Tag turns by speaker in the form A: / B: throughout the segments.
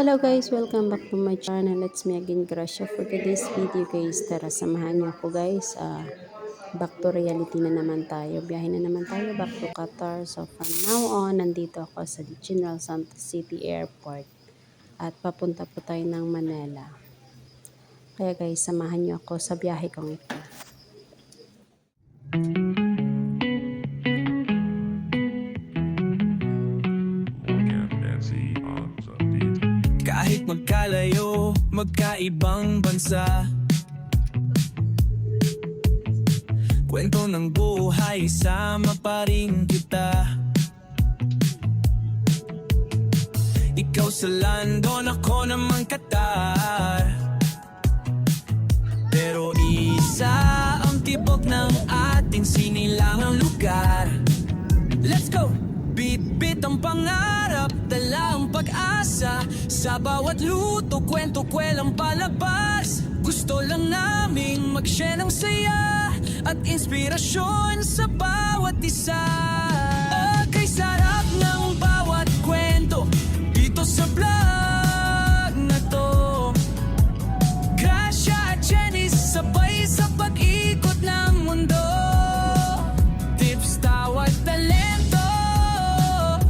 A: Hello guys, welcome back to my channel. It's me again, Gracia. For today's video guys, tara samahan niyo ako guys. Back to reality na naman tayo. Biyahe na naman tayo back to Qatar. So from now on, nandito ako sa General Santos City Airport. At papunta po tayo ng Manila. Kaya guys, samahan niyo ako sa biyahe kong ito.
B: Kahit magkalayo, magkaibang bansa, kwento ng buhay, sama pa rin kita. Ikaw sa London, ako naman Qatar. Pero isa ang tibok ng ating sinilangang lugar. Let's go! Bit-bit ang pangarap, dala ang pag-asa. Sa bawat luto, kwento, kwelang palabas. Gusto lang naming mag-share ng saya at inspirasyon sa bawat isa. Kay sarap ng bawat kwento dito sa vlog na to. Gracia at Jenny, sabay sa pag-ikot ng mundo. Tips, tawad, talento,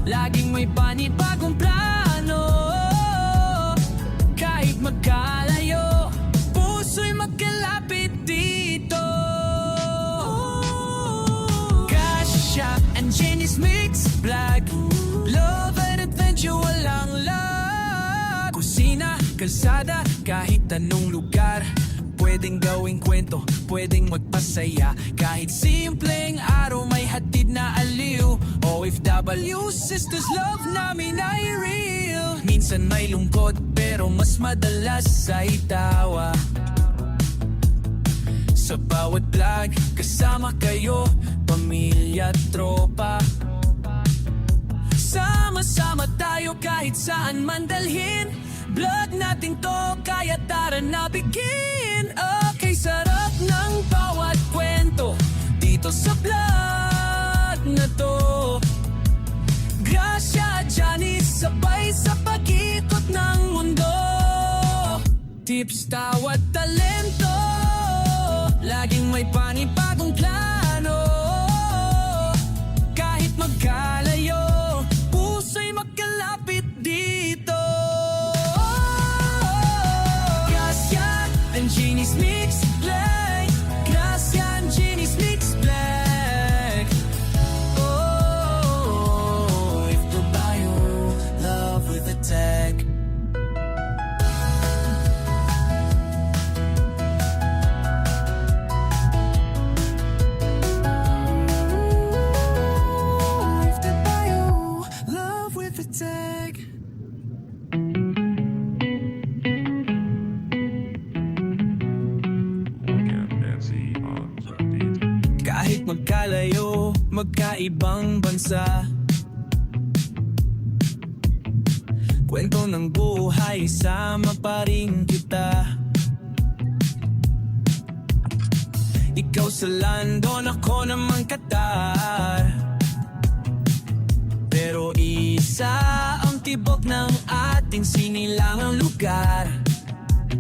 B: laging may panibagong plano. Kahit magkalayo, puso'y magkalapit dito. Gracia and Jenny's Mix Vlog, love and adventure, walang lag. Kusina, kalsada, kahit anong lugar, pwedeng gawing kwento, pwedeng magpasaya. Kahit simpleng araw, may hatid na aliw. OFW, sisters, love namin ay real. Minsan may lungkot, pero mas madalas ay tawa. Sa bawat vlog, kasama kayo, pamilya at tropa. Sama-sama tayo kahit saan man dalhin. Vlog natin to, kaya tara na begin. Okay, sarap ng bawat kwento dito sa vlog na to. Gracia at Johnny, sabay sa pag-ikot ng mundo. Tips, tawad, talento, laging may panibagong plano. Kahit magkalayo, puso'y magkalapit dito. Gracia and Jenny's Mix Vlog, Gracia and Jenny's Mix Vlog. Oh, if the bio, love with a tag. If the bio, love with a tag. Kahit magkalayo, magkaibang bansa, kwento ng buhay, sama pa rin kita. Ikaw sa London, ako naman Qatar. Pero isa ang tibok ng ating sinilangang lugar.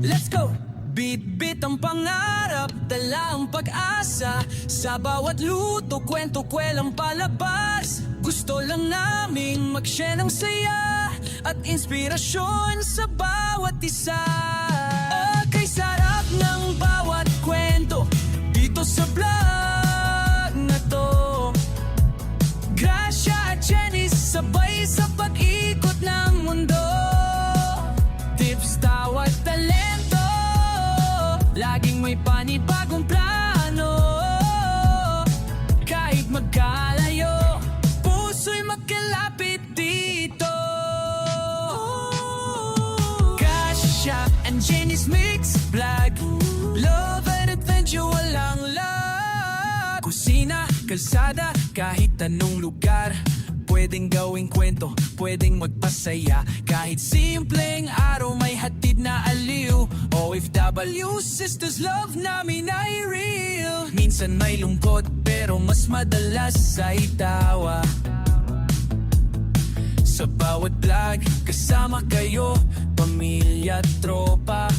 B: Let's go! Bit-bit ang pangarap, dala ang pag-asa. Sa bawat luto, kwento, kwelang palabas. Gusto lang naming mag-share ng saya at inspirasyon sa bawat isa. Kay sarap ng bawat kwento dito sa vlog na to. Gracia at Jenny, sabay sa pag-ikot ng mundo. Tips, tawad, talento, laging may panibagong plano. Kahit magkalayo, puso'y magkalapit dito. Gracia and Jenny's Mix Vlog, love and adventure, walang lag. Kusina, kalsada, kahit anong lugar, pwedeng gawing kwento, pwedeng magpasaya. Kahit simpleng araw, may hatid na aliw. OFW, sisters, love namin ay real. Minsan may lungkot, pero mas madalas ay tawa. Sa bawat vlog, kasama kayo, pamilya pamilya at tropa.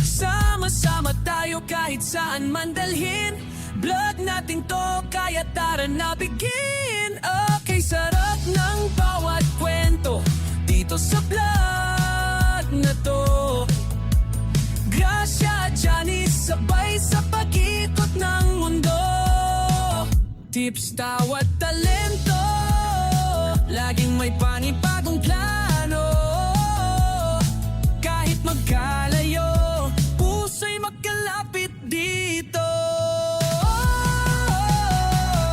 B: Sama-sama tayo kahit saan man dalhin. Vlog natin to kaya tara na begin. Okay, sarap ng bawat kwento dito sa vlog na to. Gracia at Janice sabay sa pag-ikot ng mundo. Tips, tawat talento, laging may panibagong plano. Kahit magkalayo, puso'y magkalapit dito.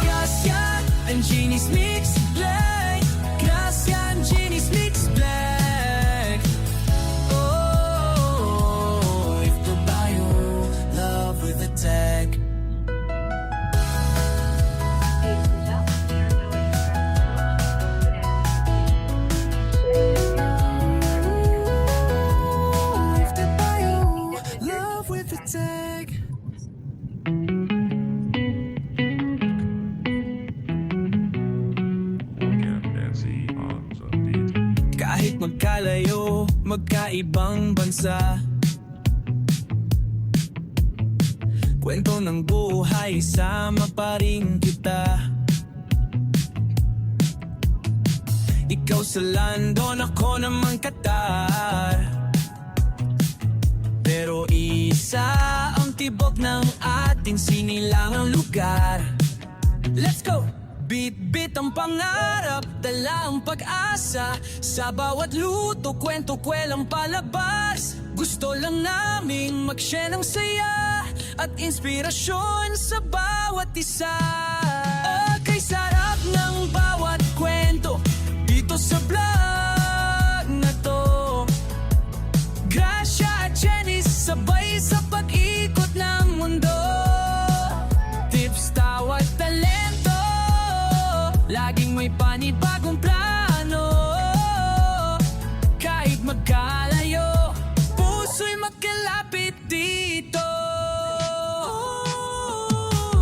B: Gracia and Janice Mix Black. Gracia and Janice Mix Black. Oh, if the bio, love with a tag. If the bio, love with a tag. Kahit magkalayo, magkaibang bansa, kwento ng buhay, sama pa rin kita. Ikaw sa London, ako naman Qatar. Pero isa ang tibok ng ating sinilangang lugar. Let's go! Bit-bit ang pangarap, dala ang pag-asa. Sa bawat luto, kwento, kwelang palabas. Gusto lang naming mag-share ng saya at inspirasyon sa bawat isa. Okay, sarap ng bawat kwento dito sa vlog na to. Gracia at Janice sabay sa pag-ikot ng mundo. Tips, tawat talento, laging may panibagong plano. Kahit magkalayo, puso'y magkalapit dito.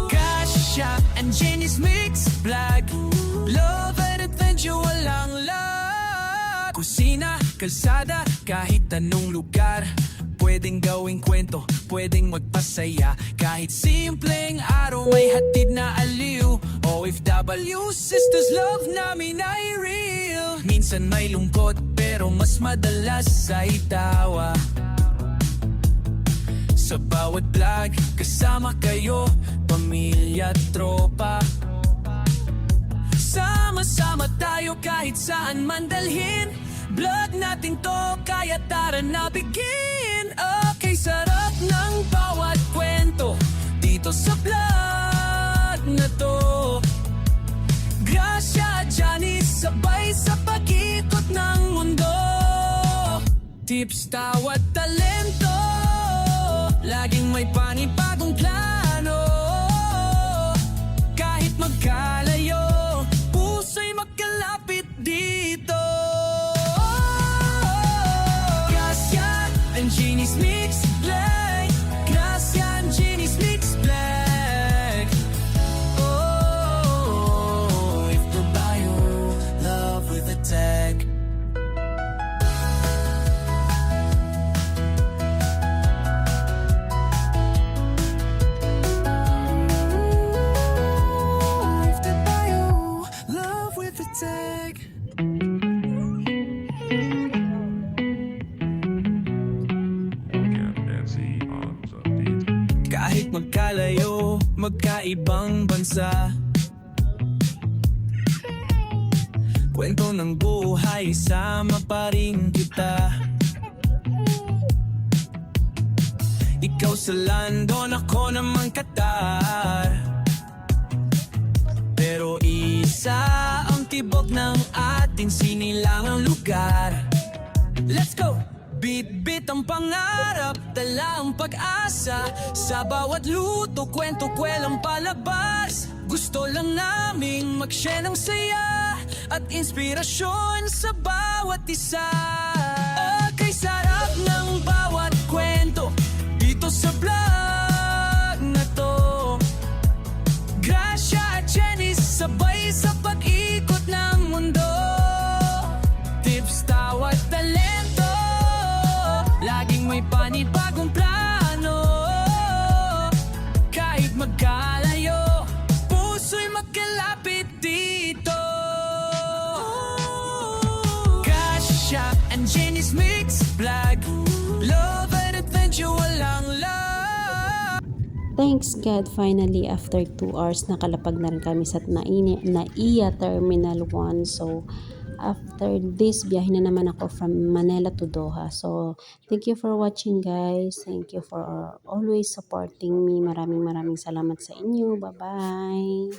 B: Gracia and Janice Mix Vlog. Love and adventure, walang lag. Kusina, kalsada, kahit anong lugar. Pwedeng gawing kwento, pwedeng magpasaya. Kahit simpleng araw may hatid na aliw. OFW, sisters, love namin ay real. Minsan may lungkot, pero mas madalas ay tawa. Sa bawat vlog, kasama kayo, pamilya at tropa. Sama-sama tayo kahit saan man dalhin. Vlog natin to, kaya tara na begin. Okay, sarap ng bawat kwento dito sa vlog na to. Gracia at Janice sabay sa pag-ikot ng mundo. Tips, tawat talento, laging may panibagong plano. Kahit magkalayo, puso'y magkalapit dito. Gracia and Janice Mix Black. Gracia and Janice Mix Black. Oh, if the bio, love with a tag. If the bio, love with a tag. Kahit magkalayo, magkaibang bansa, kwento ng buhay, sama pa rin kita. Ikaw sa London, ako naman Qatar. Pero isa ang tibok ng ating sinilangang lugar. Let's go! Bit-bit ang pangarap, dala ang pag-asa. Sa bawat luto, kwento, kwelang palabas. Gusto lang naming mag-share ng saya at inspirasyon sa bawat isa. Okay, sarap ng bawat kwento dito sa vlog na to. Gracia at Janice sabay sa pag-ikot ng mundo. Tips, tawat talento, Chinese mix vlog. Love and adventure, walang love.
A: Thanks God, finally after 2 hours nakalapag na rin kami sa NAIA Terminal 1. So after this, biyahe na naman ako from Manila to Doha. So thank you for watching guys. Thank you for always supporting me. Maraming salamat sa inyo. Bye-bye.